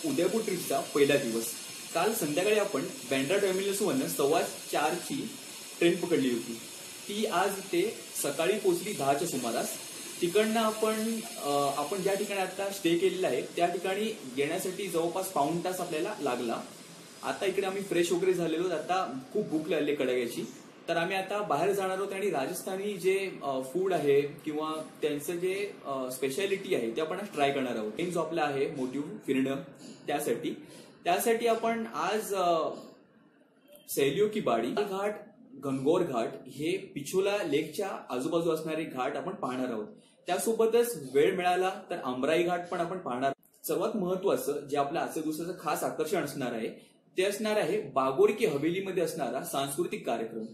उदयपूर ट्रिपचा पहिला दिवस. काल संध्याकाळी आपण बँड्रा टर्मिनसवरून 4:15ची ट्रेन पकडली होती. ती आज इथे सकाळी पोहोचली 10च्या सुमारास. तिकडनं आपण ज्या ठिकाणी आता स्टे केलेला आहे त्या ठिकाणी येण्यासाठी जवळपास पाऊण तास आपल्याला लागला. आता इकडे आम्ही फ्रेश वगैरे झालेलो. आता खूप भूक लागली कडाक्याची, तर आम्ही आता बाहेर जाणार आहोत आणि राजस्थानी जे फूड आहे किंवा त्यांचं जे स्पेशालिटी आहे ते आपण ट्राय करणार आहोत. मेन जो आपला आहे मोटिव्ह फिरणं, त्यासाठी आपण आज सैलियो की बाड़ी घाट, गणगौर घाट हे पिछोला लेकच्या आजूबाजू असणारे घाट आपण पाहणार आहोत. त्यासोबतच वेळ मिळाला तर आमराई घाट पण आपण पाहणार. सर्वात महत्वाचं जे आपल्या आजच्या दिवसाचं खास आकर्षण असणार आहे ते असणार आहे बागोर की हवेलीमध्ये असणारा सांस्कृतिक कार्यक्रम.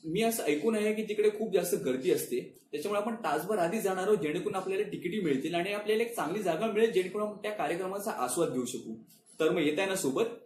मी असं ऐकून आहे की तिकडे खूप जास्त गर्दी असते, त्याच्यामुळे आपण तासभर आधी जाणार आहोत जेणेकरून आपल्याला तिकिटी मिळतील आणि आपल्याला एक चांगली जागा मिळेल जेणेकरून आपण त्या कार्यक्रमाचा आस्वाद घेऊ शकू. तर मग येत आहे ना सोबत.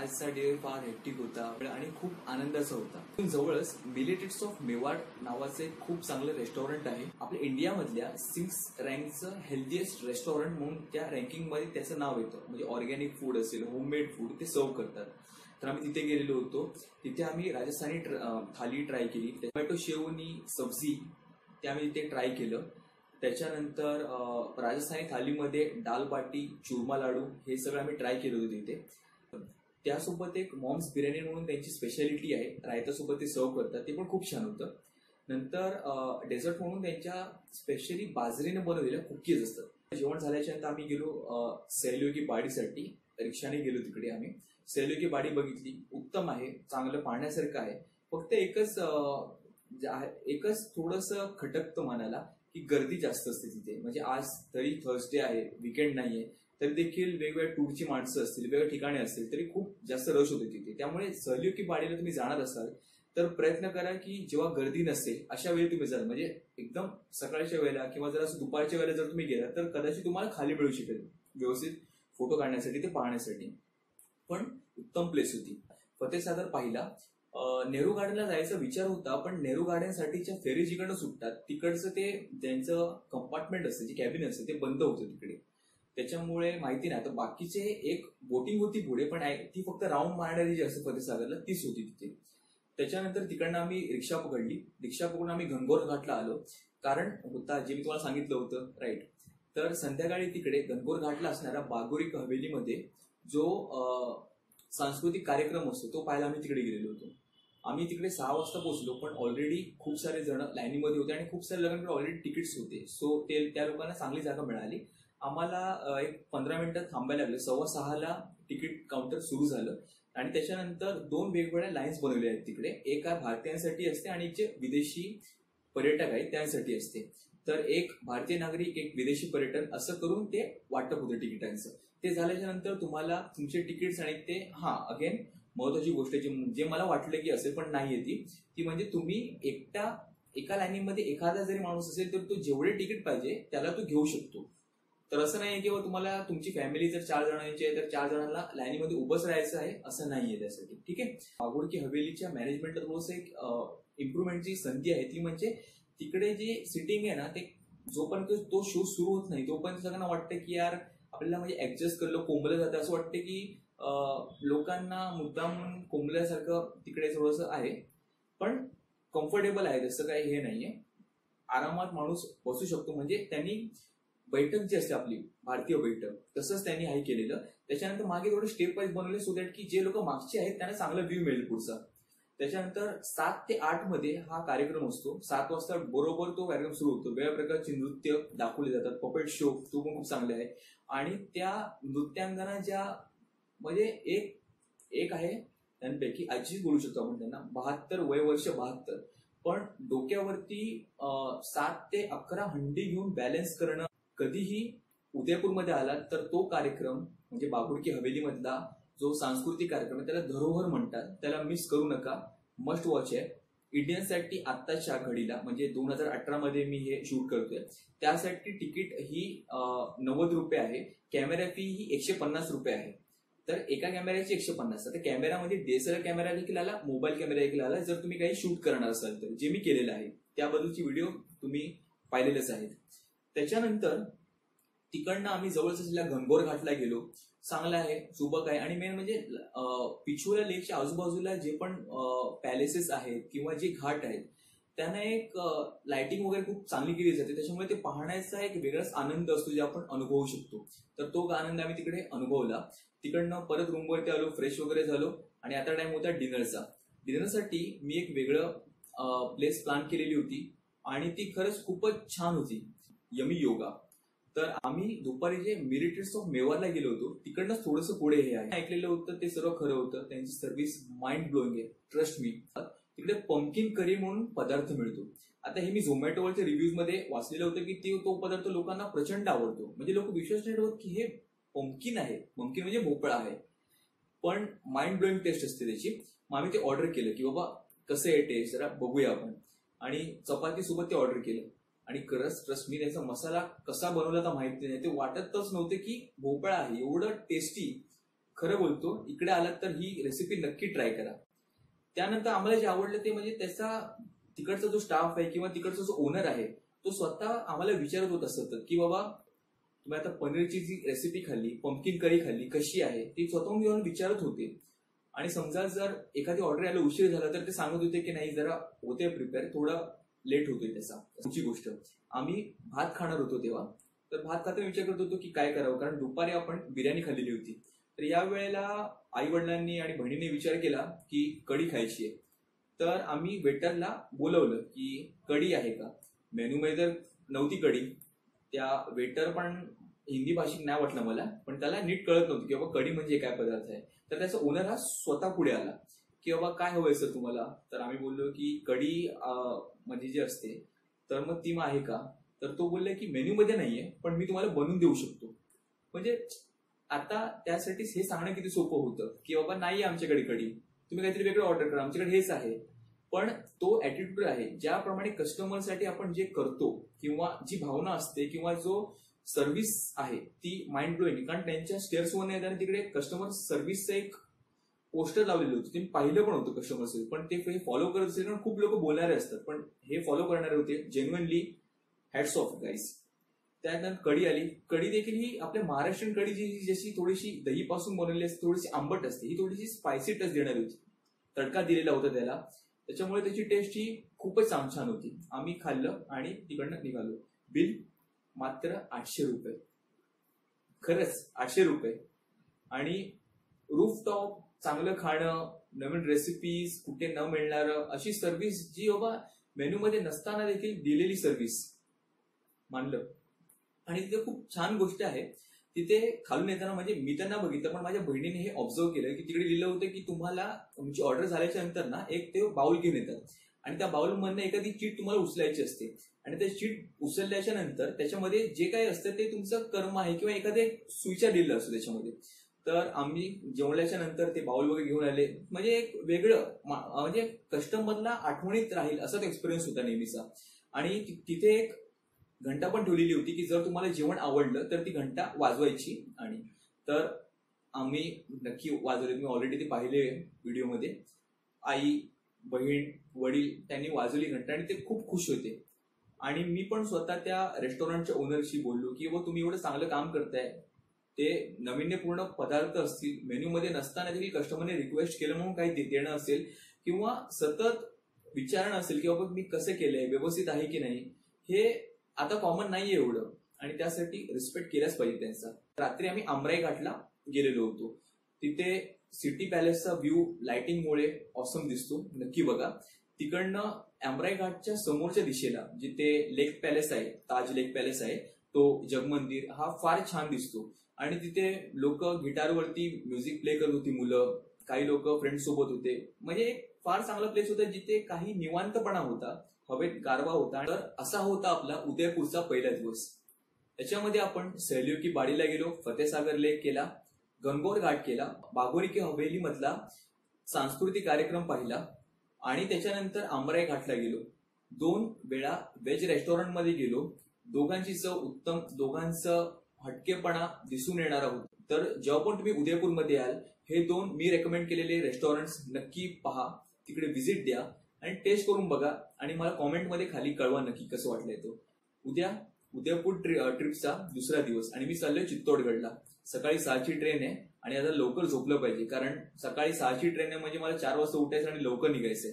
आजचा डे फार हेक्टिक होता आणि खूप आनंदाचा होता. जवळच मिलेटेट्स ऑफ मेवाड नावाचं एक खूप चांगलं रेस्टॉरंट आहे. आपल्या इंडियामधल्या 6 रँकचं हेल्थीएस्ट रेस्टॉरंट म्हणून त्या रँकिंगमध्ये त्याचं नाव येतं. म्हणजे ऑर्गॅनिक फूड असेल, होममेड फूड ते सर्व करतात. तर आम्ही तिथे गेलेलो होतो. तिथे आम्ही राजस्थानी थाली ट्राय केली. टोमॅटो शेवनी सब्जी ते आम्ही तिथे ट्राय केलं. त्याच्यानंतर राजस्थानी थालीमध्ये दाल बाटी, चुरमा लाडू हे सगळं आम्ही ट्राय केलं होतं तिथे. त्यासोबत एक मॉम्स बिर्याणी म्हणून त्यांची स्पेशालिटी आहे, रायतासोबत ते सर्व करतात, ते पण खूप छान होतं. नंतर डेझर्ट म्हणून त्यांच्या स्पेशली बाजरीने बनवलेल्या कुकीज असतात. जेवण झाल्याच्या नंतर आम्ही गेलो सैलियो की बाडीसाठी. रिक्षाने गेलो तिकडे आम्ही. सैलियो की बाडी बघितली, उत्तम आहे, चांगलं पाहण्यासारखं आहे. फक्त एकच थोडंसं खटकतं मनाला की गर्दी जास्त असते तिथे. म्हणजे आज तरी थर्सडे आहे, वीकेंड नाहीये, तरी देखील वेगवेगळ्या टूरची माणसं असतील, वेगवेगळ्या ठिकाणी असतील, तरी खूप जास्त रश होते तिथे. त्यामुळे सैलियो की बाडीला तुम्ही जाणार असाल तर प्रयत्न करा की जेव्हा गर्दी नसेल अशा वेळी तुम्ही जाल. म्हणजे एकदम सकाळच्या वेळेला किंवा जर असं दुपारच्या वेळेला जर तुम्ही गेला तर कदाचित तुम्हाला खाली मिळू शकेल व्यवस्थित फोटो काढण्यासाठी, ते पाहण्यासाठी. पण उत्तम प्लेस होती. फतेह सागर पाहिला. नेहरू गार्डनला जायचा विचार होता, पण नेहरू गार्डनसाठीच्या फेरी जिकडनं सुटतात तिकडचं ते त्यांचं कंपार्टमेंट असतं, जे कॅबिन असतं, ते बंद होतं तिकडे. त्याच्यामुळे माहिती नाही. तर बाकीचे एक बोटिंग होती पुढे, पण ती फक्त राऊंड मारणारी जी असते फतेह सागरला तीच होती तिथे. त्याच्यानंतर तिकडनं आम्ही रिक्षा पकडली. रिक्षा पकडून आम्ही गणगौर घाटला आलो. कारण होता जे मी तुम्हाला सांगितलं होतं, राईट. तर संध्याकाळी तिकडे गणगौर घाटला असणारा बागोरी हवेलीमध्ये जो सांस्कृतिक कार्यक्रम असतो तो पाहायला आम्ही तिकडे गेलेलो होतो. आम्ही तिकडे 6 वाजता पोहोचलो, पण ऑलरेडी खूप सारे जण लाईनीमध्ये होते आणि खूप सारे लोकांकडे ऑलरेडी तिकीट्स होते. सो त्या लोकांना चांगली जागा मिळाली. आम्हाला एक 15 मिनिटं थांबायला लागले. 6:15ला तिकीट काउंटर सुरू झालं आणि त्याच्यानंतर 2 वेगवेगळ्या लाईन्स बनवल्या आहेत तिकडे. एक भारतीयांसाठी असते आणि एक जे विदेशी पर्यटक आहेत त्यांसाठी असते. तर एक भारतीय नागरिक, एक विदेशी पर्यटन, असं करून ते वाटप होतं तिकिटांचं. ते झाल्याच्या नंतर तुम्हाला तुमचे तिकीट्स आणि ते अगेन महत्वाची गोष्ट जे मला वाटलं की असेल पण नाहीये ती म्हणजे तुम्ही एका लाईनीमध्ये एखादा जरी माणूस असेल तर तो जेवढे तिकीट पाहिजे त्याला तो घेऊ शकतो. तर असं नाहीये की तुम्हाला तुमची फॅमिली जर 4 जणांची आहे तर 4 जणांना लाईनीमध्ये उभंच राहायचं आहे असं नाहीये त्यासाठी. ठीक आहे. बागोर की हवेलीच्या मॅनेजमेंटला थोडंसं एक इम्प्रुव्हमेंटची संधी आहे. ती म्हणजे तिकडे जी सिटिंग आहे ना, ते जोपर्यंत तो शो सुरू होत नाही तोपर्यंत सगळ्यांना वाटतं की यार आपल्याला म्हणजे ऍडजस्ट करलं, कोंबलं जातं. असं वाटतं की लोकांना मुद्दाम कोंबल्यासारखं तिकडे थोडंसं आहे. पण कम्फर्टेबल आहे, तसं काही हे नाहीये. आरामात माणूस बसू शकतो. म्हणजे त्यांनी बैठक जी असते आपली भारतीय बैठक तसंच त्यांनी आहे केलेलं. त्याच्यानंतर मागे थोडे स्टेप वाईज बनवले सो दॅट की जे लोक मागचे आहेत त्यांना चांगला व्ह्यू मिळेल पुढचा. त्याच्यानंतर 7 ते 8 मध्ये हा कार्यक्रम असतो. 7 वाजता बरोबर तो कार्यक्रम सुरू होतो. वेगळ्या प्रकारचे नृत्य दाखवले जातात. पपेट शो तो पण खूप चांगले आहे. आणि त्या नृत्यांगना ज्या म्हणजे एक आहे त्यांपैकी आजी बोलू शकतो आपण त्यांना, 72 वर्ष 72, पण डोक्यावरती 7 ते 11 हंडी घेऊन बॅलन्स करणं. कधीही उदयपूरमध्ये आलात तर तो कार्यक्रम म्हणजे बागोर की हवेलीमधला जो सांस्कृतिक कार्यक्रम आहे त्याला धरोहर म्हणतात. त्याला मिस करू नका, मस्ट वॉच आहे. इंडियनसाठी आत्ताच्या घडीला म्हणजे 2018 मध्ये मी हे शूट करतोय, त्यासाठी तिकीट ही 90 रुपये आहे. कॅमेरा फी ही 150 रुपये आहे. तर एका कॅमेऱ्याची 150. तर कॅमेरामध्ये डीएसएलआर कॅमेरा देखील आला, मोबाईल कॅमेरा देखील आला. जर तुम्ही काही शूट करणार असाल तर, जे मी केलेलं आहे त्याबद्दलची व्हिडिओ तुम्ही पाहिलेलेच आहेत. त्याच्यानंतर तिकडनं आम्ही जवळच असलेल्या गणगौर घाटला गेलो. चांगला आहे, सुबक आहे. आणि मेन म्हणजे पिछोला लेकच्या आजूबाजूला जे पण पॅलेसेस आहेत किंवा जे घाट आहेत त्यांना एक लाइटिंग वगैरे खूप चांगली केली जाते. त्याच्यामुळे ते पाहण्याचा एक वेगळाच आनंद असतो जे आपण अनुभवू शकतो. तर तो आनंद आम्ही तिकडे अनुभवला. तिकडनं परत रूमवरती आलो, फ्रेश वगैरे झालो आणि आता टाइम होता डिनरचा. डिनरसाठी मी एक वेगळं प्लेस प्लॅन केलेली होती आणि ती खरंच खूपच छान होती, यमी योगा. तर आम्ही दुपारी जे मिलिटरीज ऑफ मेवाडला गेलो होतो तिकडनं थोडंसं पुढे हे आहे. ऐकलेलं होतं ते सर्व खरं होतं. त्यांची सर्व्हिस माइंड ब्लोइंग आहे, ट्रस्ट मी. तिकडे पंपकिन करी म्हणून पदार्थ मिळतो. आता हे मी झोमॅटोवरच्या रिव्ह्यूज मध्ये वाचलेलं होतं की तो पदार्थ लोकांना प्रचंड आवडतो. म्हणजे लोक विश्वास नाही ठेवत की हे पंपकिन आहे, पंपकिन म्हणजे भोपळा आहे, पण माइंड ब्लोइंग टेस्ट असते त्याची. मग आम्ही ते ऑर्डर केलं की बाबा कसं आहे टेस्ट, जरा बघूया आपण. आणि चपाती सोबत ते ऑर्डर केलं आणि खरंच ट्रस्ट मी त्याचा मसाला कसा बनवला तर माहिती नाही, ते वाटतच नव्हतं की भोपळा आहे. एवढं टेस्टी खरं बोलतो, इकडे आलात तर ही रेसिपी नक्की ट्राय करा. त्यानंतर आम्हाला जे आवडलं ते म्हणजे त्याचा तिकडचा जो स्टाफ आहे किंवा तिकडचा जो ओनर आहे तो स्वतः आम्हाला विचारत होत असत की बाबा तुम्ही आता पनीरची जी रेसिपी खाल्ली, पंपकिन करी खाल्ली, कशी आहे ती स्वतःहून येऊन विचारत होते. आणि समजा जर एखादी ऑर्डर यायला उशीर झाला तर ते सांगत होते की नाही जरा होते प्रिपेअर, थोडा लेट होतोय त्याचा. पुढची गोष्ट, आम्ही भात खाणार होतो तेव्हा, तर भात खाताना विचार करत होतो की काय करावं, कारण दुपारी आपण बिर्याणी खाल्लेली होती. तर या वेळेला आई वडिलांनी आणि बहिणीने विचार केला की कढी खायची आहे. तर आम्ही वेटरला बोलवलं की कढी आहे का. मेन्यूमध्ये तर नव्हती कढी. त्या वेटर पण हिंदी भाषिक नाही वाटलं मला, पण त्याला नीट कळत नव्हतं की बाबा कढी म्हणजे काय पदार्थ आहे. तर त्याचा ओनर हा स्वतः पुढे आला की बाबा काय हवंय सर तुम्हाला. तर आम्ही बोललो की कढी म्हणजे जी असते तर मग ती आहे का. तर तो बोलला की मेन्यू मध्ये नाहीये पण मी तुम्हाला बनवून देऊ शकतो. म्हणजे आता त्यासाठीच हे सांगणं किती सोपं होतं की बाबा नाही आमच्याकडे कढी, तुम्ही काहीतरी वेगळं ऑर्डर करा, आमच्याकडे हेच आहे. पण तो ऍटिट्यूड आहे ज्याप्रमाणे कस्टमरसाठी आपण जे करतो किंवा जी भावना असते किंवा जो सर्व्हिस आहे ती माइंड ब्लोईंग. कारण त्यांच्या स्टेअर्सवर नाही आणि तिकडे कस्टमर सर्व्हिसचं एक पोस्टर लावलेलं होतं, तुम्ही पाहिलं पण होतं कस्टमर सर्व्हिस. पण ते फॉलो करत असेल कारण खूप लोक बोलणारे असतात, पण हे फॉलो करणारे होते. Genuinely hats off guys. त्यानंतर कढी आली. कढी देखील ही आपल्या महाराष्ट्रीयन कढी जी जशी थोडीशी दहीपासून बनवलेली असते, थोडीशी आंबट असते, ही थोडीशी स्पायसी टच देणारी होती. तडका दिलेला होता त्याला, त्याच्यामुळे त्याची टेस्ट ही खूपच छान होती. आम्ही खाल्लं आणि तिकडनं निघालो. बिल मात्र 800 रुपये. खरंच 800 रुपये. आणि रूफटॉप, चांगलं खाणं, नवीन रेसिपीज, कुठे न मिळणार अशी सर्व्हिस जी बाबा मेन्यू मध्ये नसताना देखील दिलेली सर्व्हिस मानलं. आणि तिथे खूप छान गोष्ट आहे, तिथे खालून येताना म्हणजे मी त्यांना बघितलं पण माझ्या बहिणीने हे ऑब्झर्व केलं की तिकडे लिहिलं होतं की तुम्हाला तुमची ऑर्डर झाल्याच्या नंतर ना एक ते बाउल घेऊन येतात आणि त्या बाउल मधनं एखादी चीट तुम्हाला उचलायची असते आणि त्या चीट उचलल्याच्या नंतर त्याच्यामध्ये जे काही असतं ते तुमचं कर्म आहे किंवा एखादे सुविचार लिहिलं असतं त्याच्यामध्ये. तर आम्ही जेवल्याच्या नंतर ते बाउल वगैरे घेऊन आले. म्हणजे एक वेगळं म्हणजे कस्टमरला आठवणीत राहील असाच एक्सपिरियन्स होता नेहमीचा. आणि तिथे एक घंटा पण ठेवलेली होती की जर तुम्हाला जेवण आवडलं तर ती घंटा वाजवायची. आणि तर आम्ही नक्की वाजवले. मी ऑलरेडी ते पाहिले व्हिडिओमध्ये. आई, बहीण, वडील त्यांनी वाजवली घंटा आणि ते खूप खुश होते. आणि मी पण स्वतः त्या रेस्टॉरंटच्या ओनरशी बोललो की तुम्ही एवढं चांगलं काम करताय, ते नवीन्यपूर्ण पदार्थ असतील, मेन्यू मध्ये नसताना देखील कस्टमरने रिक्वेस्ट केलं म्हणून काही देणं असेल किंवा सतत विचारणं असेल की बाबा मी कसं केलंय, व्यवस्थित आहे की नाही, हे आता कॉमन नाहीये एवढं. आणि त्यासाठी रिस्पेक्ट केलाच पाहिजे त्यांचा. रात्री आम्ही आमराई घाटला गेलेलो होतो. तिथे सिटी पॅलेसचा व्ह्यू लाइटिंगमुळे ऑसम दिसतो, नक्की बघा. तिकडनं आमराई घाटच्या समोरच्या दिशेला जिथे लेक पॅलेस आहे, ताज लेक पॅलेस आहे, तो जगमंदिर हा फार छान दिसतो. आणि तिथे लोक गिटारवरती म्युझिक प्ले करत होती मुलं, काही लोक फ्रेंड सोबत होते. म्हणजे फार चांगला प्लेस होता जिथे काही निवांतपणा होता, हवेत गारवा होता. तर असा होता आपला उदयपूरचा पहिला दिवस. त्याच्यामध्ये आपण सहलियो की बाडीला गेलो, फतेसागर लेक केला, गणगौर घाट केला, बागोरी की हवेली मधला सांस्कृतिक कार्यक्रम पाहिला आणि त्याच्यानंतर आमराई घाटला गेलो. 2 वेळा व्हेज रेस्टॉरंट मध्ये गेलो. दोघांची चव उत्तम, दोघांचं हटकेपणा दिसून येणार आहोत. तर जेव्हा पण तुम्ही उदयपूरमध्ये याल, हे 2 मी रेकमेंड केलेले रेस्टॉरंट्स नक्की पहा, तिकडे व्हिजिट द्या आणि टेस्ट करून बघा आणि मला कॉमेंटमध्ये खाली कळवा नक्की कसं वाटलंय तो. उदयपूर ट्रिपचा दुसरा दिवस आणि मी चाललोय चित्तोडगडला. सकाळी 6ची ट्रेन आहे आणि आता लवकर झोपलं पाहिजे कारण सकाळी 6ची ट्रेन आहे म्हणजे मला 4 वाजता उठायचं आणि लवकर निघायचंय.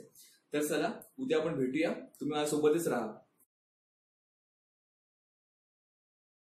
तर चला उद्या आपण भेटूया. तुम्ही माझ्यासोबतच राहा.